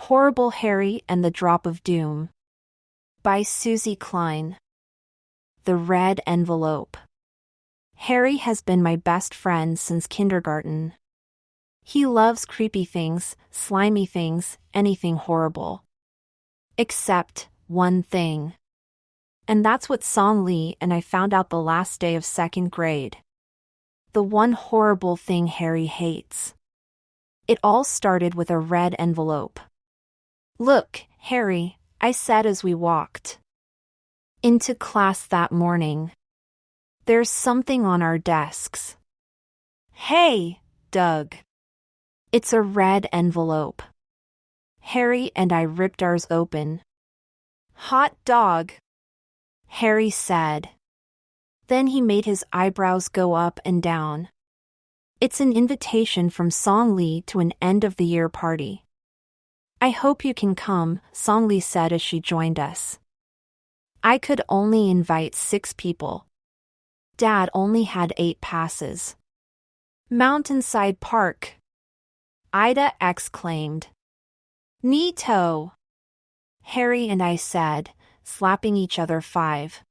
Horrible Harry and the Drop of Doom by Suzy Kline. The Red Envelope. Harry has been my best friend since kindergarten. He loves creepy things, slimy things, anything horrible. Except one thing. And that's what Song Lee and I found out the last day of second grade. The one horrible thing Harry hates. It all started with a red envelope. "Look, Harry," I said as we walked into class that morning. "There's something on our desks." "Hey, Doug." "It's a red envelope." Harry and I ripped ours open. "Hot dog," Harry said. Then he made his eyebrows go up and down. "It's an invitation from Song Lee to an end-of-the-year party." "I hope you can come," Song Lee said as she joined us. I could only invite 6 people. Dad only had 8 passes. "Mountainside Park," Ida exclaimed. "Neato," Harry and I said, slapping each other 5.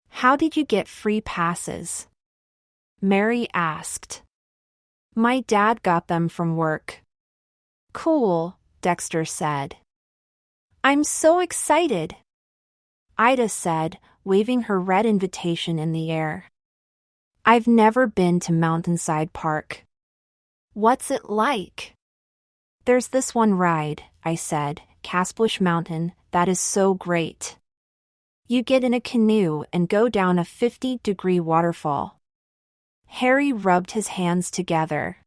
"How did you get free passes?" Mary asked. "My dad got them from work." "Cool," Dexter said. "I'm so excited," Ida said, waving her red invitation in the air. "I've never been to Mountainside Park." "What's it like?" "There's this one ride," I said, "Casbush Mountain, that is so great. You get in a canoe and go down a 50-degree waterfall." Harry rubbed his hands together.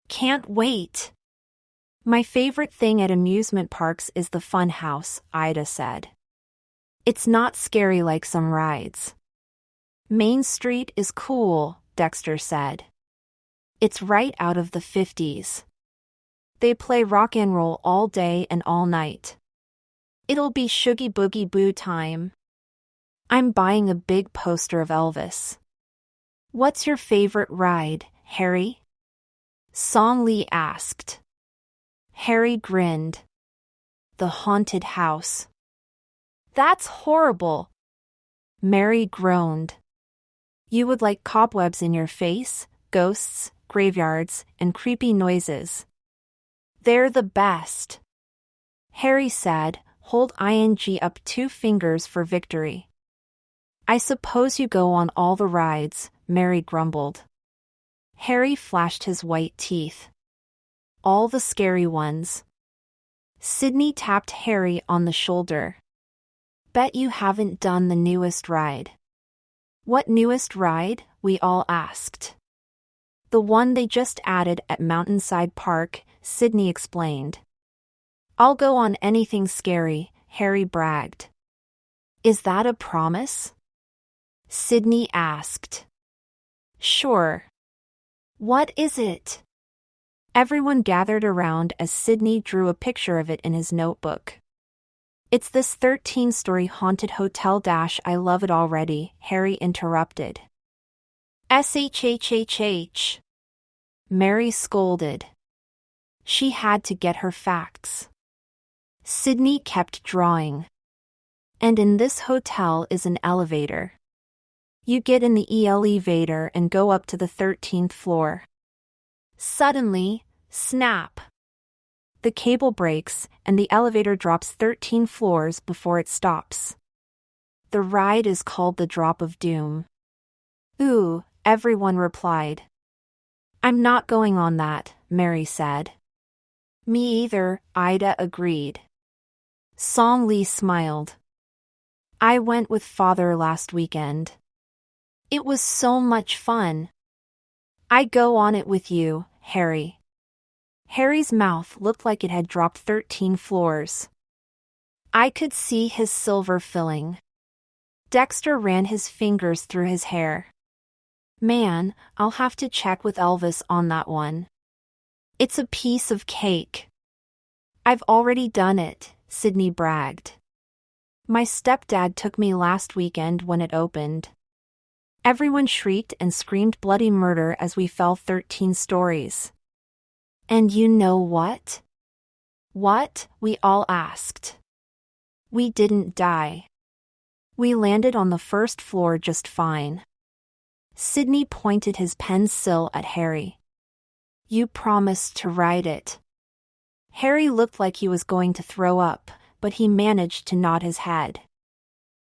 "Can't wait." "My favorite thing at amusement parks is the fun house," Ida said. "It's not scary like some rides." "Main Street is cool," Dexter said. "It's right out of the 50s. They play rock and roll all day and all night. It'll be Shoogie Boogie Boo time." "I'm buying a big poster of Elvis." "What's your favorite ride, Harry?" Song Lee asked. Harry grinned. "The haunted house." "That's horrible," Mary groaned. "You would like cobwebs in your face, ghosts, graveyards, and creepy noises." "They're the best," Harry said, hold ing up 2 fingers for victory. "I suppose you go on all the rides," Mary grumbled. Harry flashed his white teeth. "All the scary ones." Sydney tapped Harry on the shoulder. "Bet you haven't done the newest ride." "What newest ride?" we all asked. "The one they just added at Mountainside Park," Sydney explained. "I'll go on anything scary," Harry bragged. "Is that a promise?" Sydney asked. "Sure." "What is it?" Everyone gathered around as Sydney drew a picture of it in his notebook. "It's this 13-story haunted hotel dash. I love it already," Harry interrupted. "SHHHH," Mary scolded. She had to get her facts. Sydney kept drawing. "And in this hotel is an elevator. You get in the elevator and go up to the 13th floor. Suddenly, snap! The cable breaks and the elevator drops 13 floors before it stops. The ride is called the Drop of Doom." "Ooh," everyone replied. "I'm not going on that," Mary said. "Me either," Ida agreed. Song Lee smiled. "I went with Father last weekend. It was so much fun." "I go on it with you, Harry." Harry's mouth looked like it had dropped 13 floors. I could see his silver filling. Dexter ran his fingers through his hair. "Man, I'll have to check with Elvis on that one. It's a piece of cake." "I've already done it," Sydney bragged. "My stepdad took me last weekend when it opened." Everyone shrieked and screamed bloody murder as we fell 13 stories. "And you know what?" What? We all asked. We didn't die. We landed on the first floor just fine. Sydney pointed his pencil at Harry. You promised to ride it. Harry looked like he was going to throw up, but he managed to nod his head.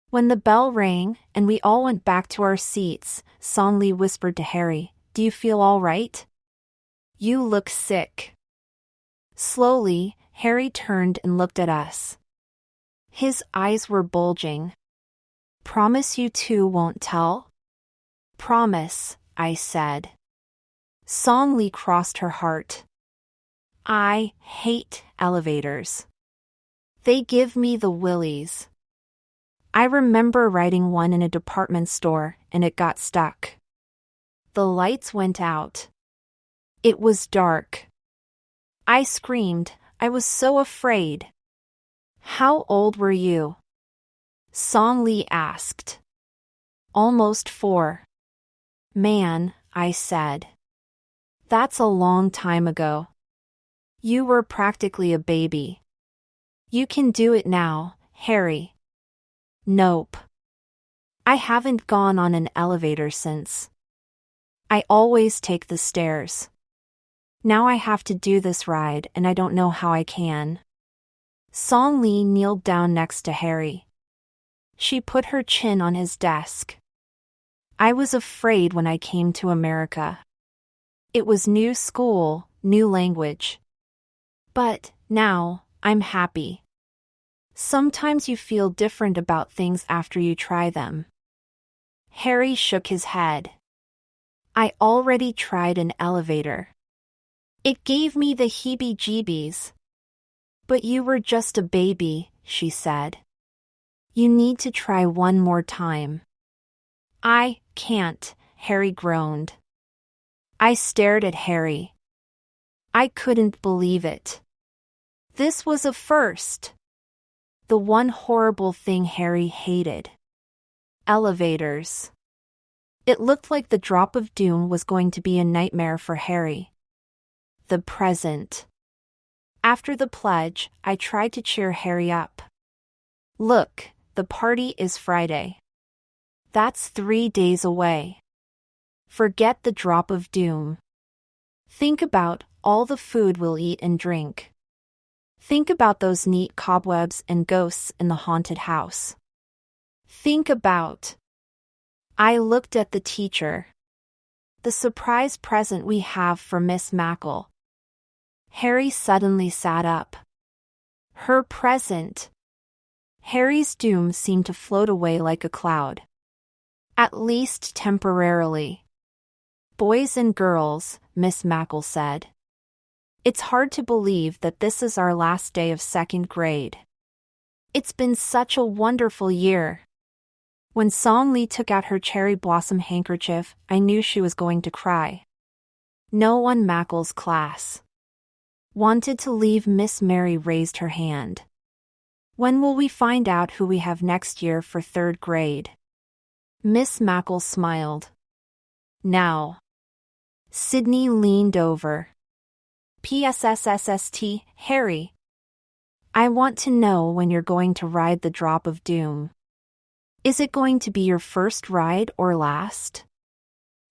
When the bell rang and we all went back to our seats, Song-Lee whispered to Harry, Do you feel all right? You look sick. Slowly, Harry turned and looked at us. His eyes were bulging. Promise you two won't tell? Promise, I said. Song-Lee crossed her heart. I hate elevators. They give me the willies. I remember riding one in a department store and it got stuck. The lights went out. It was dark. I screamed. I was so afraid. How old were you? Song-Lee asked. Almost 4. Man, I said. That's a long time ago. You were practically a baby. You can do it now, Harry. Nope. I haven't gone on an elevator since. I always take the stairs. Now I have to do this ride and I don't know how I can. Song-Lee kneeled down next to Harry. She put her chin on his desk. I was afraid when I came to America. It was new school, new language. But now, I'm happy. Sometimes you feel different about things after you try them. Harry shook his head. I already tried an elevator. It gave me the heebie-jeebies. But you were just a baby, she said. You need to try one more time. I can't, Harry groaned. I stared at Harry. I couldn't believe it. This was a first. The one horrible thing Harry hated. Elevators. It looked like the drop of doom was going to be a nightmare for Harry. The present. After the pledge, I tried to cheer Harry up. Look, the party is Friday. That's 3 days away. Forget the drop of doom. Think about all the food we'll eat and drink. Think about those neat cobwebs and ghosts in the haunted house. Think about... I looked at the teacher. The surprise present we have for Miss Mackle. Harry suddenly sat up. Her present. Harry's doom seemed to float away like a cloud. At least temporarily. Boys and girls, Miss Mackle said. It's hard to believe that this is our last day of 2nd grade. It's been such a wonderful year. When Song-Lee took out her cherry blossom handkerchief, I knew she was going to cry. No one Mackle's class wanted to leave. Miss Mary raised her hand. When will we find out who we have next year for 3rd grade? Miss Mackle smiled. Now. Sydney leaned over. PSSSST, Harry. I want to know when you're going to ride the drop of doom. Is it going to be your first ride or last?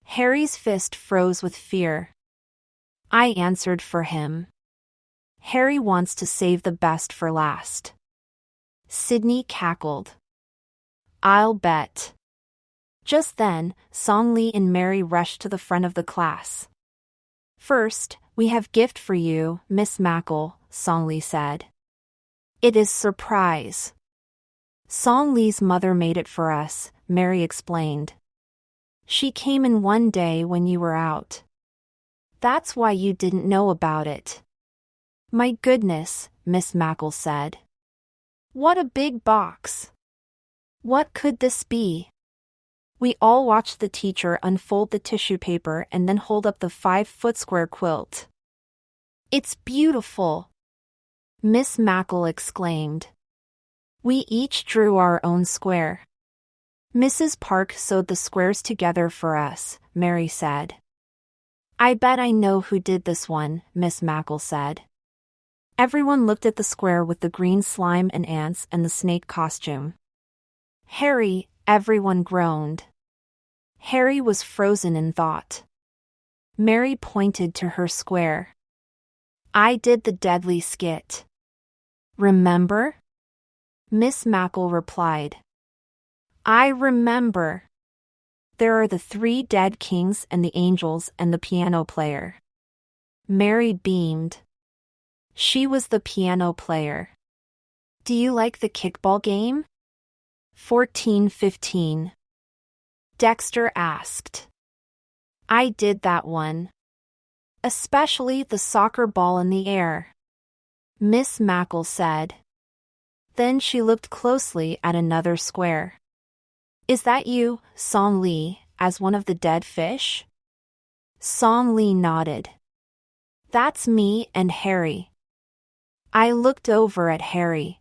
Harry's fist froze with fear. I answered for him. Harry wants to save the best for last. Sydney cackled. I'll bet. Just then, Song-Lee and Mary rushed to the front of the class. First, we have gift for you, Miss Mackle, Song-Lee said. It is surprise. Song-Lee's mother made it for us, Mary explained. She came in one day when you were out. That's why you didn't know about it. My goodness, Miss Mackle said. What a big box. What could this be? We all watched the teacher unfold the tissue paper and then hold up the 5-foot square quilt. It's beautiful, Miss Mackle exclaimed. We each drew our own square. Mrs. Park sewed the squares together for us, Mary said. I bet I know who did this one, Miss Mackle said. Everyone looked at the square with the green slime and ants and the snake costume. Harry, everyone groaned. Harry was frozen in thought. Mary pointed to her square. I did the deadly skit. Remember? Miss Mackle replied. I remember. There are the 3 dead kings and the angels and the piano player. Mary beamed. She was the piano player. Do you like the kickball game? 14:15. Dexter asked. I did that one. Especially the soccer ball in the air. Miss Mackle said. Then she looked closely at another square. Is that you, Song Lee, as one of the dead fish? Song Lee nodded. That's me and Harry. I looked over at Harry.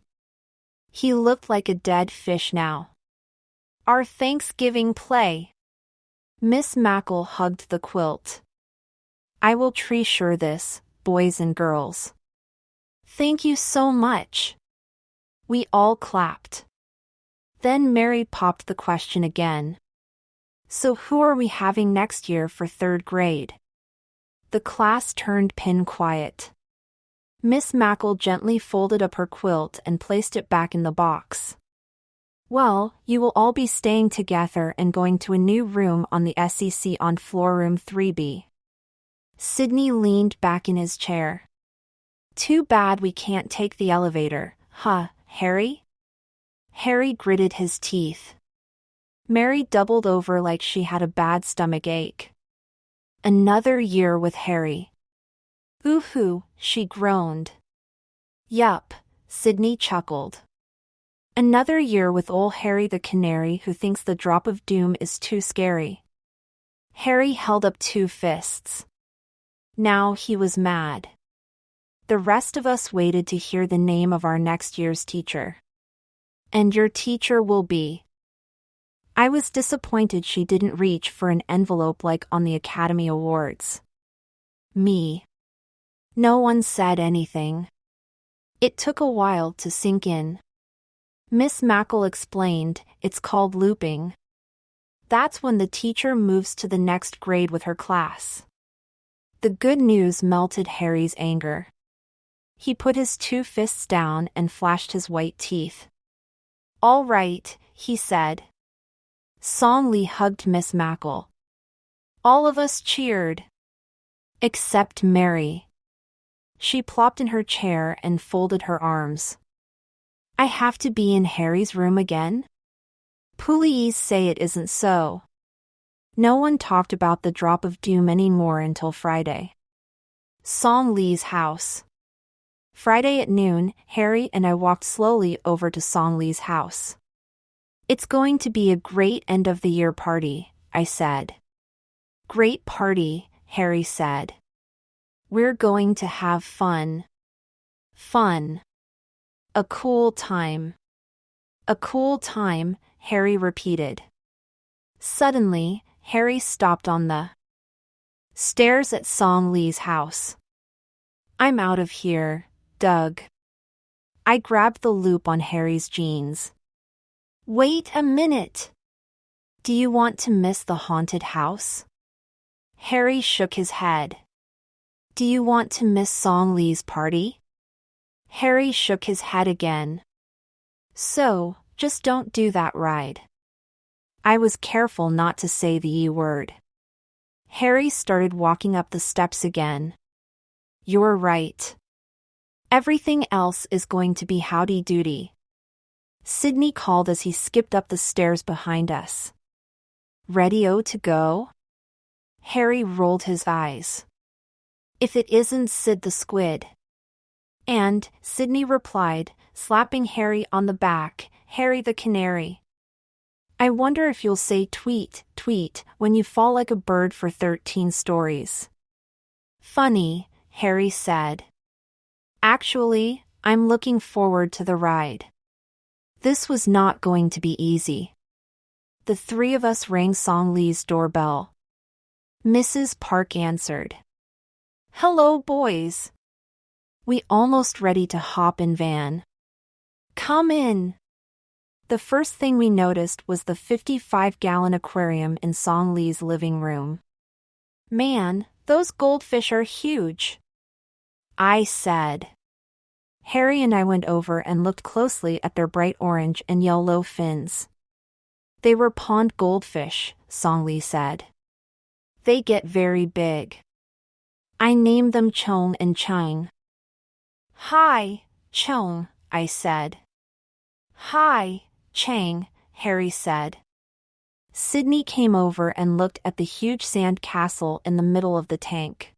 He looked like a dead fish now. Our Thanksgiving play. Miss Mackle hugged the quilt. I will treasure this, boys and girls. Thank you so much. We all clapped. Then Mary popped the question again. So who are we having next year for 3rd grade? The class turned pin quiet. Miss Mackle gently folded up her quilt and placed it back in the box. Well, you will all be staying together and going to a new room on the SEC on floor room 3B. Sydney leaned back in his chair. Too bad we can't take the elevator, huh, Harry? Harry gritted his teeth. Mary doubled over like she had a bad stomach ache. Another year with Harry. Ooh-hoo, she groaned. Yup, Sydney chuckled. Another year with old Harry the Canary who thinks the drop of doom is too scary. Harry held up 2 fists. Now he was mad. The rest of us waited to hear the name of our next year's teacher. And your teacher will be. I was disappointed she didn't reach for an envelope like on the Academy Awards. Me. No one said anything. It took a while to sink in. Miss Mackle explained, it's called looping. That's when the teacher moves to the next grade with her class. The good news melted Harry's anger. He put his 2 fists down and flashed his white teeth. All right, he said. Song Lee hugged Miss Mackle. All of us cheered. Except Mary. She plopped in her chair and folded her arms. I have to be in Harry's room again? Please say it isn't so. No one talked about the drop of doom anymore until Friday. Song Lee's house. Friday at noon, Harry and I walked slowly over to Song Lee's house. It's going to be a great end-of-the-year party, I said. Great party, Harry said. We're going to have fun. Fun. A cool time. A cool time, Harry repeated. Suddenly, Harry stopped on the stairs at Song Lee's house. I'm out of here, Doug. I grabbed the loop on Harry's jeans. Wait a minute. Do you want to miss the haunted house? Harry shook his head. Do you want to miss Song Lee's party? Harry shook his head again. So, just don't do that ride. I was careful not to say the E word. Harry started walking up the steps again. You're right. Everything else is going to be howdy-doody. Sydney called as he skipped up the stairs behind us. Ready-o to go? Harry rolled his eyes. If it isn't Sid the Squid. And, Sydney replied, slapping Harry on the back, Harry the Canary. I wonder if you'll say tweet, tweet, when you fall like a bird for 13 stories. Funny, Harry said. Actually, I'm looking forward to the ride. This was not going to be easy. The 3 of us rang Song Lee's doorbell. Mrs. Park answered. Hello, boys. We almost ready to hop in van. Come in. The first thing we noticed was the 55-gallon aquarium in Song Lee's living room. Man, those goldfish are huge, I said. Harry and I went over and looked closely at their bright orange and yellow fins. They were pond goldfish, Song Lee said. They get very big. I named them Chong and Chang. Hi, Chong, I said. Hi, Chang, Harry said. Sydney came over and looked at the huge sand castle in the middle of the tank.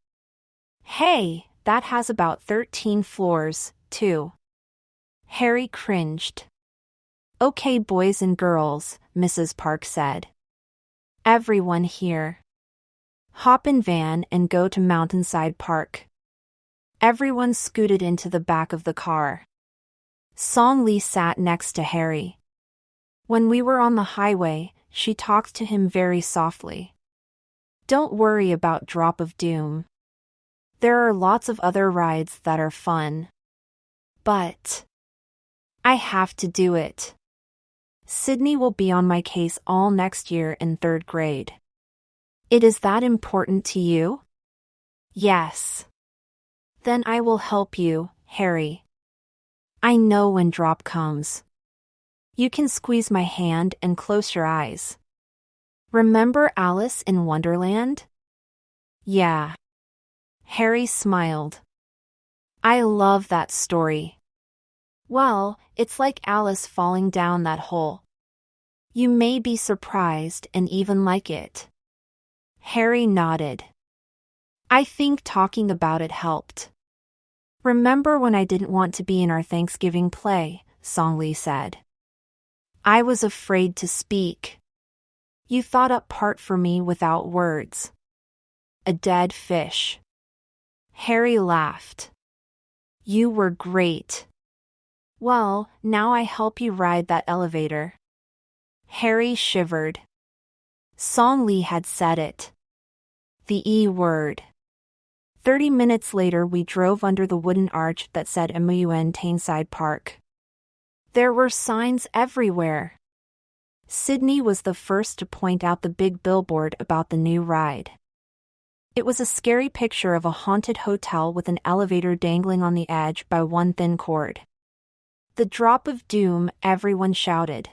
Hey, that has about 13 floors, too. Harry cringed. Okay, boys and girls, Mrs. Park said. Everyone here. Hop in van and go to Mountainside Park. Everyone scooted into the back of the car. Song Lee sat next to Harry. When we were on the highway, she talked to him very softly. Don't worry about Drop of Doom. There are lots of other rides that are fun. But I have to do it. Sydney will be on my case all next year in 3rd grade. It is that important to you? Yes. Then I will help you, Harry. I know when drop comes. You can squeeze my hand and close your eyes. Remember Alice in Wonderland? Yeah. Harry smiled. I love that story. Well, it's like Alice falling down that hole. You may be surprised and even like it. Harry nodded. I think talking about it helped. Remember when I didn't want to be in our Thanksgiving play, Song Lee said. I was afraid to speak. You thought up part for me without words. A dead fish. Harry laughed. You were great. Well, now I help you ride that elevator. Harry shivered. Song Lee had said it. The E word. 30 minutes later we drove under the wooden arch that said Mountainside Park. There were signs everywhere. Sydney was the first to point out the big billboard about the new ride. It was a scary picture of a haunted hotel with an elevator dangling on the edge by one thin cord. The Drop of Doom, everyone shouted.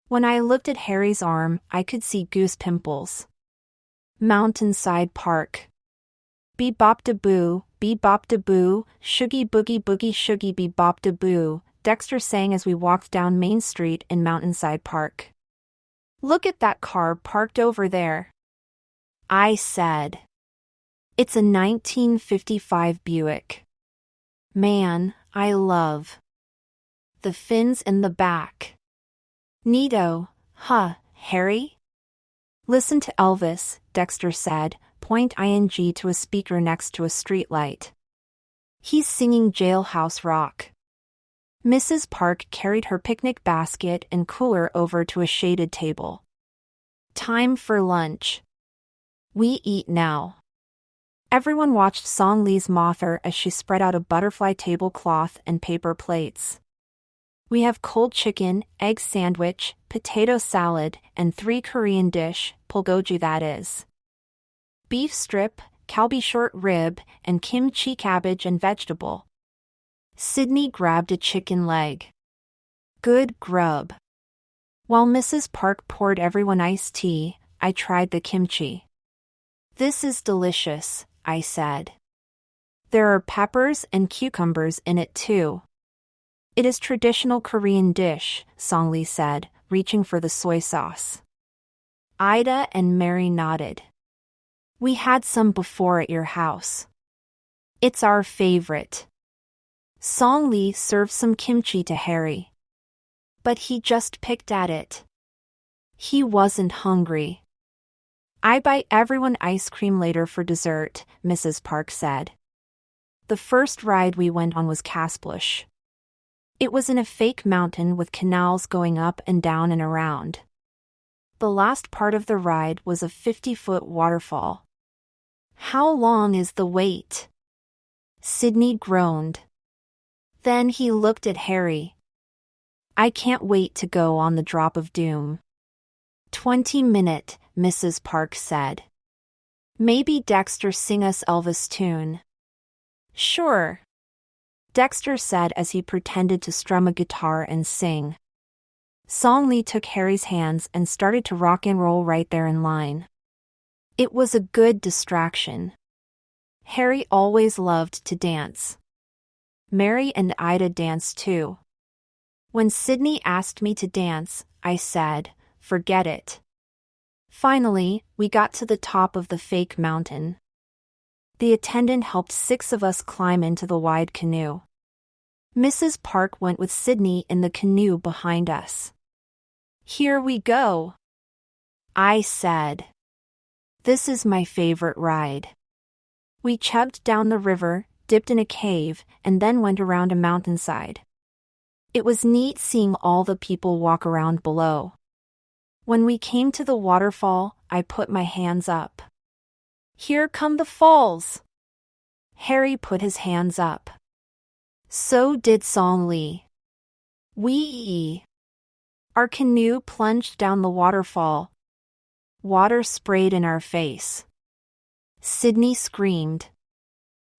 When I looked at Harry's arm, I could see goose pimples. Mountainside Park. Bee-bop-da-boo, shoogie boogie boogie shoogie bee-bop-da-boo, Dexter sang as we walked down Main Street in Mountainside Park. Look at that car parked over there, I said. It's a 1955 Buick. Man, I love the fins in the back. Neato, huh, Harry? Listen to Elvis, Dexter said, point ing to a speaker next to a streetlight. He's singing Jailhouse Rock. Mrs. Park carried her picnic basket and cooler over to a shaded table. Time for lunch. We eat now. Everyone watched Song Lee's mother as she spread out a butterfly tablecloth and paper plates. We have cold chicken, egg sandwich, potato salad, and 3 Korean dish, bulgogi that is. Beef strip, kalbi short rib, and kimchi cabbage and vegetable. Sydney grabbed a chicken leg. Good grub. While Mrs. Park poured everyone iced tea, I tried the kimchi. This is delicious, I said. There are peppers and cucumbers in it too. It is traditional Korean dish, Song Lee said, reaching for the soy sauce. Ida and Mary nodded. We had some before at your house. It's our favorite. Song Lee served some kimchi to Harry. But he just picked at it. He wasn't hungry. I buy everyone ice cream later for dessert, Mrs. Park said. The first ride we went on was Casblush. It was in a fake mountain with canals going up and down and around. The last part of the ride was a 50-foot waterfall. How long is the wait? Sydney groaned. Then he looked at Harry. I can't wait to go on the drop of doom. 20-minute, Mrs. Park said. Maybe Dexter sing us Elvis tune. Sure. Dexter said as he pretended to strum a guitar and sing. Song Lee took Harry's hands and started to rock and roll right there in line. It was a good distraction. Harry always loved to dance. Mary and Ida danced too. When Sydney asked me to dance, I said, forget it. Finally, we got to the top of the fake mountain. The attendant helped 6 of us climb into the wide canoe. Mrs. Park went with Sydney in the canoe behind us. Here we go, I said. This is my favorite ride. We chugged down the river, dipped in a cave, and then went around a mountainside. It was neat seeing all the people walk around below. When we came to the waterfall, I put my hands up. Here come the falls! Harry put his hands up. So did Song Lee. Wee! Our canoe plunged down the waterfall. Water sprayed in our face. Sydney screamed.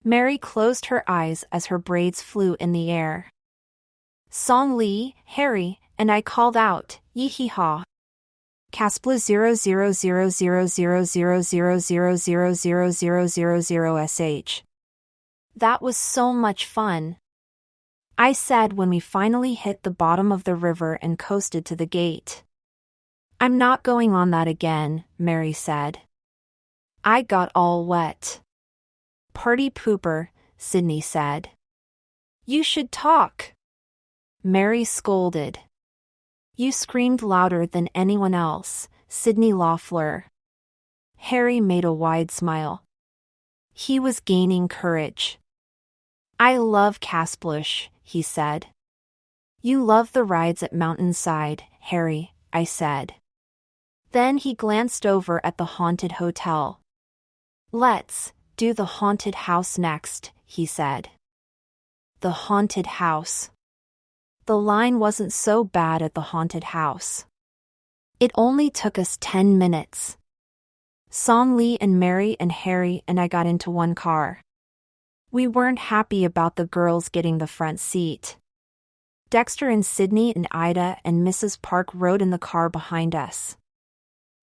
Mary closed her eyes as her braids flew in the air. Song Lee, Harry, and I called out, yee-hee-haw. Caspla 000000000000000sh. That was so much fun, I said when we finally hit the bottom of the river and coasted to the gate. I'm not going on that again, Mary said. I got all wet. Party pooper, Sydney said. You should talk, Mary scolded. You screamed louder than anyone else, Sydney Lafleur. Harry made a wide smile. He was gaining courage. I love Casplush, he said. You love the rides at Mountainside, Harry, I said. Then he glanced over at the haunted hotel. Let's do the haunted house next, he said. The haunted house. The line wasn't so bad at the haunted house. It only took us 10 minutes. Song Lee and Mary and Harry and I got into one car. We weren't happy about the girls getting the front seat. Dexter and Sydney and Ida and Mrs. Park rode in the car behind us.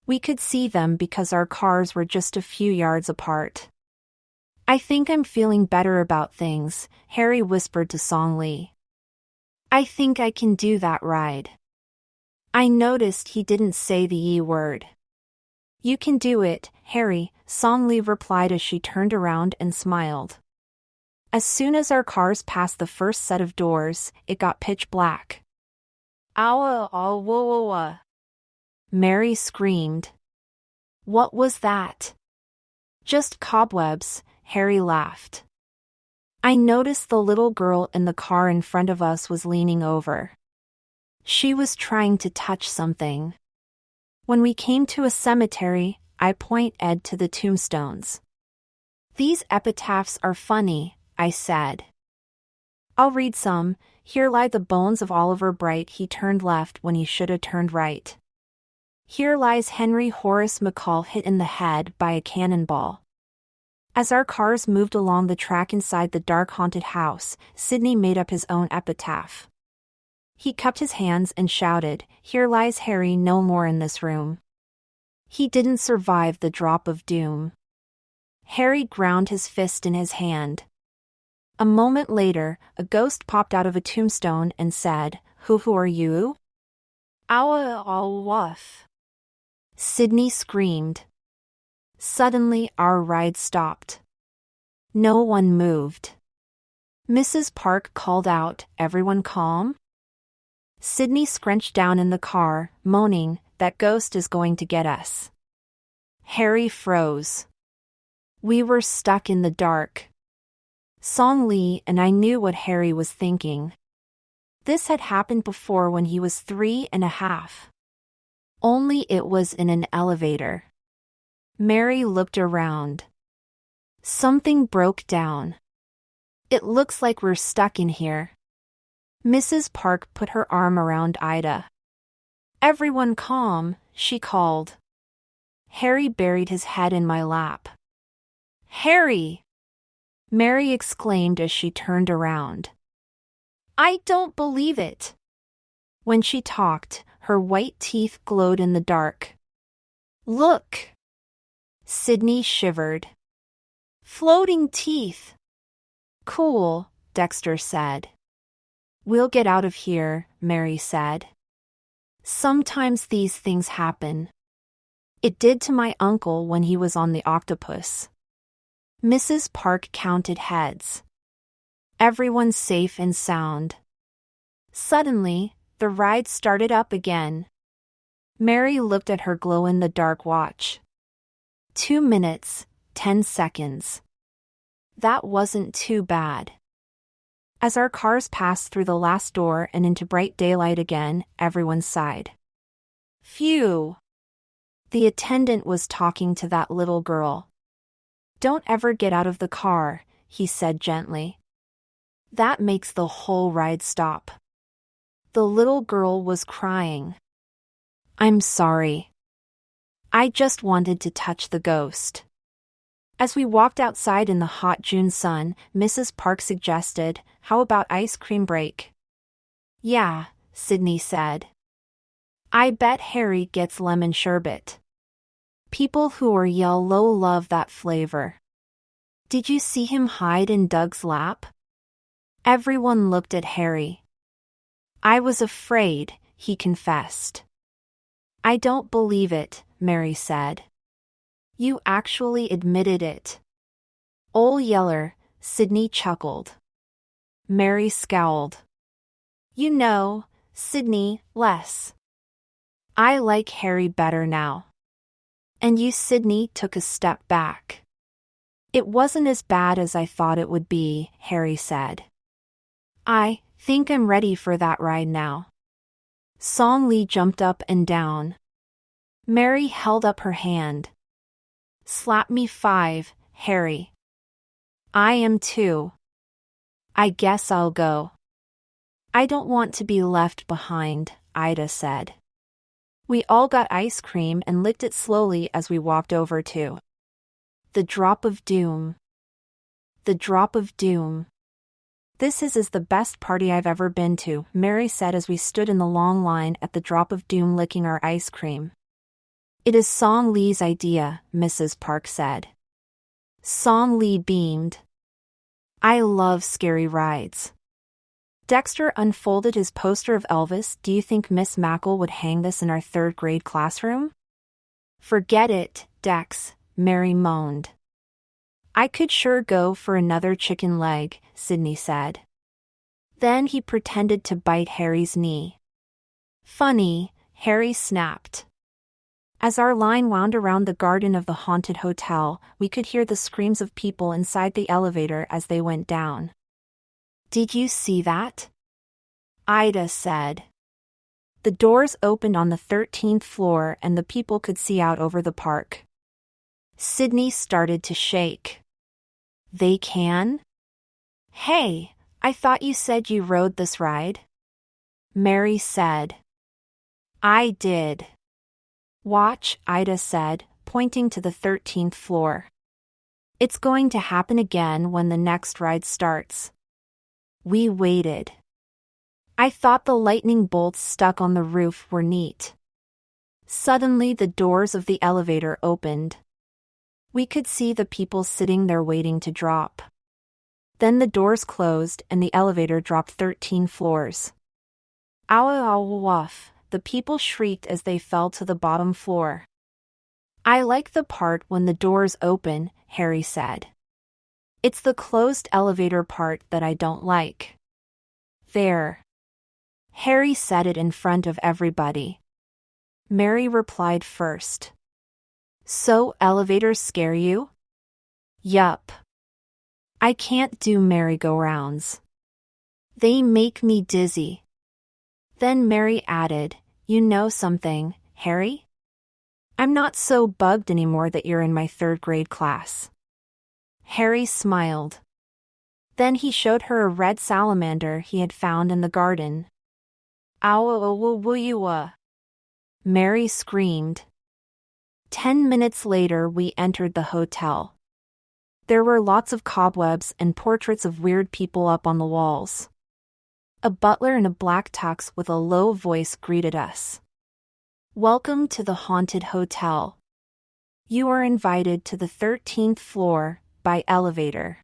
We could see them because our cars were just a few yards apart. I think I'm feeling better about things, Harry whispered to Song Lee. I think I can do that ride. I noticed he didn't say the E word. You can do it, Harry, Song Lee replied as she turned around and smiled. As soon as our cars passed the first set of doors, it got pitch black. Ow, oh, whoa, whoa, whoa. Mary screamed. What was that? Just cobwebs, Harry laughed. I noticed the little girl in the car in front of us was leaning over. She was trying to touch something. When we came to a cemetery, I pointed to the tombstones. These epitaphs are funny, I said. I'll read some. Here lie the bones of Oliver Bright. He turned left when he should have turned right. Here lies Henry Horace McCall hit in the head by a cannonball. As our cars moved along the track inside the dark haunted house, Sydney made up his own epitaph. He cupped his hands and shouted, Here lies Harry no more in this room. He didn't survive the drop of doom. Harry ground his fist in his hand. A moment later, a ghost popped out of a tombstone and said, Who are you? Ow, oh, woof. Sydney screamed. Suddenly our ride stopped. No one moved. Mrs. Park called out, Everyone calm? Sydney scrunched down in the car, moaning, That ghost is going to get us. Harry froze. We were stuck in the dark. Song Lee and I knew what Harry was thinking. This had happened before when he was 3.5. Only it was in an elevator. Mary looked around. Something broke down. It looks like we're stuck in here. Mrs. Park put her arm around Ida. Everyone calm, she called. Harry buried his head in my lap. Harry! Mary exclaimed as she turned around. I don't believe it. When she talked, her white teeth glowed in the dark. Look! Sydney shivered. Floating teeth. Cool, Dexter said. We'll get out of here, Mary said. Sometimes these things happen. It did to my uncle when he was on the octopus. Mrs. Park counted heads. Everyone's safe and sound. Suddenly, the ride started up again. Mary looked at her glow-in-the-dark watch. 2 minutes, 10 seconds. That wasn't too bad. As our cars passed through the last door and into bright daylight again, everyone sighed. Phew! The attendant was talking to that little girl. Don't ever get out of the car, he said gently. That makes the whole ride stop. The little girl was crying. I'm sorry. I just wanted to touch the ghost. As we walked outside in the hot June sun, Mrs. Park suggested, how about ice cream break? Yeah, Sydney said. I bet Harry gets lemon sherbet. People who are yellow love that flavor. Did you see him hide in Doug's lap? Everyone looked at Harry. I was afraid, he confessed. I don't believe it, Mary said. You actually admitted it. Ol' Yeller, Sydney chuckled. Mary scowled. You know, Sydney, less. I like Harry better now. And you, Sydney, took a step back. It wasn't as bad as I thought it would be, Harry said. I think I'm ready for that ride now. Song Lee jumped up and down. Mary held up her hand. Slap me 5, Harry. I am too. I guess I'll go. I don't want to be left behind, Ida said. We all got ice cream and licked it slowly as we walked over to the Drop of Doom. The Drop of Doom. This is the best party I've ever been to, Mary said as we stood in the long line at the Drop of Doom licking our ice cream. It is Song Lee's idea, Mrs. Park said. Song Lee beamed. I love scary rides. Dexter unfolded his poster of Elvis. Do you think Miss Mackle would hang this in our 3rd grade classroom? Forget it, Dex, Mary moaned. I could sure go for another chicken leg, Sydney said. Then he pretended to bite Harry's knee. Funny, Harry snapped. As our line wound around the garden of the haunted hotel, we could hear the screams of people inside the elevator as they went down. Did you see that? Ida said. The doors opened on the 13th floor and the people could see out over the park. Sydney started to shake. They can? Hey, I thought you said you rode this ride? Mary said. I did. Watch, Ida said, pointing to the 13th floor. It's going to happen again when the next ride starts. We waited. I thought the lightning bolts stuck on the roof were neat. Suddenly the doors of the elevator opened. We could see the people sitting there waiting to drop. Then the doors closed and the elevator dropped 13 floors. Ow ow woof, the people shrieked as they fell to the bottom floor. I like the part when the doors open, Harry said. It's the closed elevator part that I don't like. There. Harry said it in front of everybody. Mary replied first. So elevators scare you? Yup. I can't do merry-go-rounds. They make me dizzy. Then Mary added, You know something, Harry? I'm not so bugged anymore that you're in my 3rd grade class. Harry smiled. Then he showed her a red salamander he had found in the garden. Ow, Mary screamed. 10 minutes later, we entered the hotel. There were lots of cobwebs and portraits of weird people up on the walls. A butler in a black tux with a low voice greeted us. Welcome to the haunted hotel. You are invited to the 13th floor by elevator.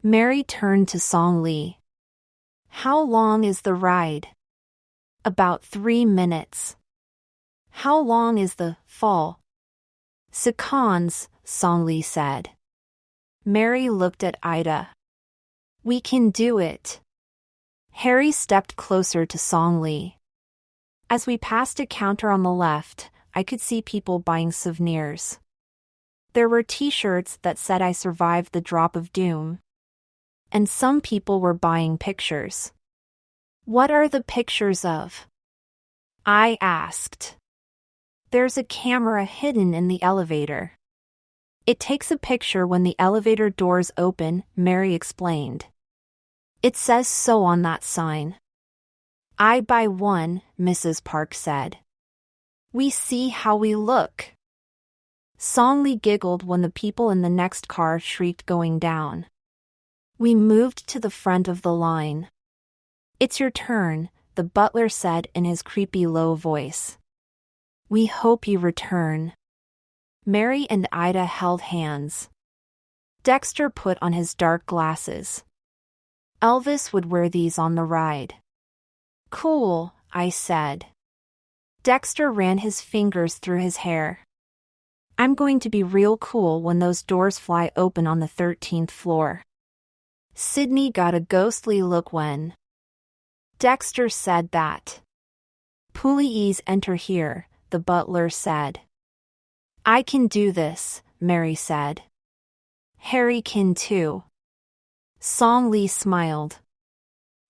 Mary turned to Song Lee. How long is the ride? About 3 minutes. How long is the fall? Seconds, Song Lee said. Mary looked at Ida. We can do it. Harry stepped closer to Song Lee. As we passed a counter on the left, I could see people buying souvenirs. There were t-shirts that said I survived the drop of doom. And some people were buying pictures. What are the pictures of? I asked. There's a camera hidden in the elevator. It takes a picture when the elevator doors open, Mary explained. It says so on that sign. I buy one, Mrs. Park said. We see how we look. Song Lee giggled when the people in the next car shrieked going down. We moved to the front of the line. It's your turn, the butler said in his creepy low voice. We hope you return. Mary and Ida held hands. Dexter put on his dark glasses. Elvis would wear these on the ride. Cool, I said. Dexter ran his fingers through his hair. I'm going to be real cool when those doors fly open on the 13th floor. Sydney got a ghostly look when Dexter said that. Please enter here, the butler said. I can do this, Mary said. Harry can too. Song Lee smiled.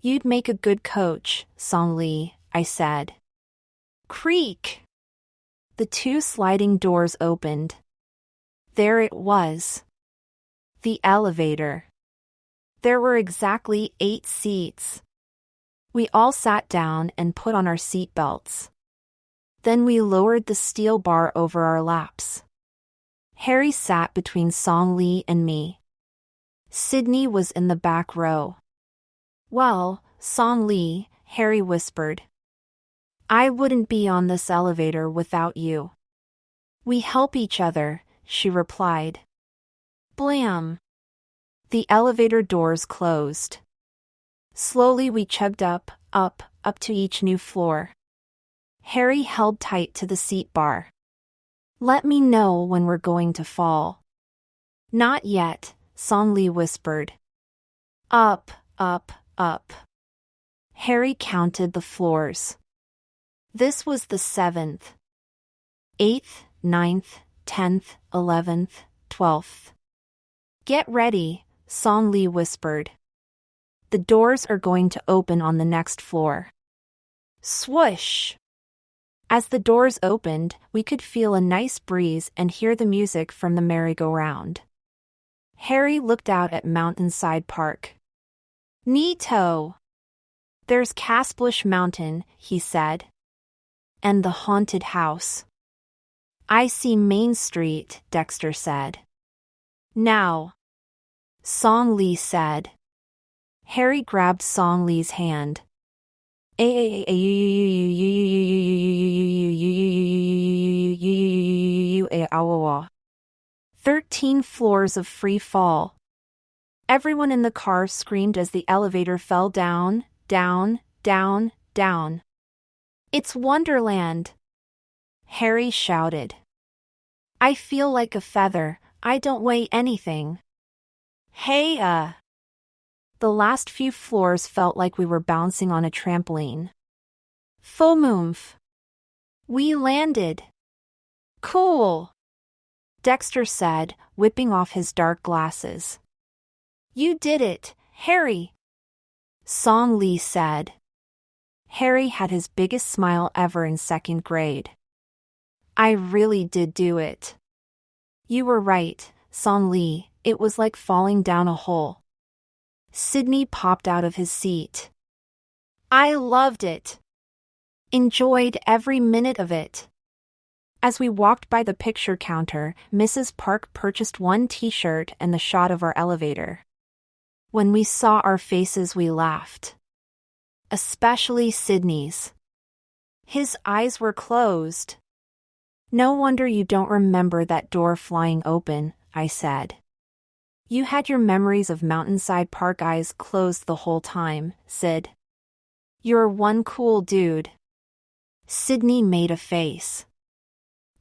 You'd make a good coach, Song Lee, I said. Creak! The 2 sliding doors opened. There it was. The elevator. There were exactly 8 seats. We all sat down and put on our seat belts. Then we lowered the steel bar over our laps. Harry sat between Song Lee and me. Sydney was in the back row. Well, Song Lee, Harry whispered. I wouldn't be on this elevator without you. We help each other, she replied. Blam! The elevator doors closed. Slowly we chugged up to each new floor. Harry held tight to the seat bar. Let me know when we're going to fall. Not yet, Song Lee whispered. Up. Harry counted the floors. This was the 7th, 8th, 9th, 10th, 11th, 12th. Get ready, Song Lee whispered. The doors are going to open on the next floor. Swoosh! As the doors opened, we could feel a nice breeze and hear the music from the merry-go-round. Harry looked out at Mountainside Park. Neato! There's Casbush Mountain, he said. And the haunted house. I see Main Street, Dexter said. Now. Song Lee said. Harry grabbed Song Lee's hand. 13 floors of free fall. Everyone in the car screamed as the elevator fell down, down, down, down. It's Wonderland! Harry shouted. I feel like a feather, I don't weigh anything. Hey, The last few floors felt like we were bouncing on a trampoline. Fomoomf! We landed! Cool! Dexter said, whipping off his dark glasses. You did it, Harry! Song Lee said. Harry had his biggest smile ever in 2nd grade. I really did do it. You were right, Song Lee, it was like falling down a hole. Sydney popped out of his seat. I loved it. Enjoyed every minute of it. As we walked by the picture counter, Mrs. Park purchased one t-shirt and the shot of our elevator. When we saw our faces, we laughed. Especially Sydney's. His eyes were closed. No wonder you don't remember that door flying open, I said. You had your memories of Mountainside Park eyes closed the whole time, Sid. You're one cool dude. Sydney made a face.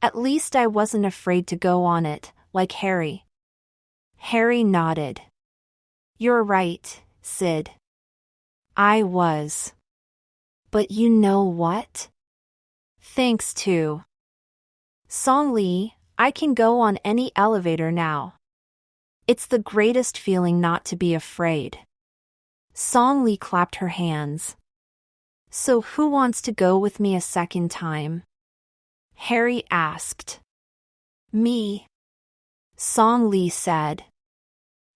At least I wasn't afraid to go on it, like Harry. Harry nodded. You're right, Sid. I was. But you know what? Thanks to Song Lee, I can go on any elevator now. It's the greatest feeling not to be afraid. Song Lee clapped her hands. So who wants to go with me a second time? Harry asked. Me. Song Lee said.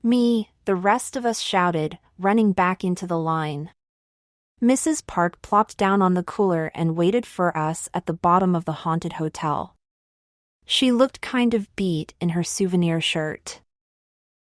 Me, the rest of us shouted, running back into the line. Mrs. Park plopped down on the cooler and waited for us at the bottom of the haunted hotel. She looked kind of beat in her souvenir shirt.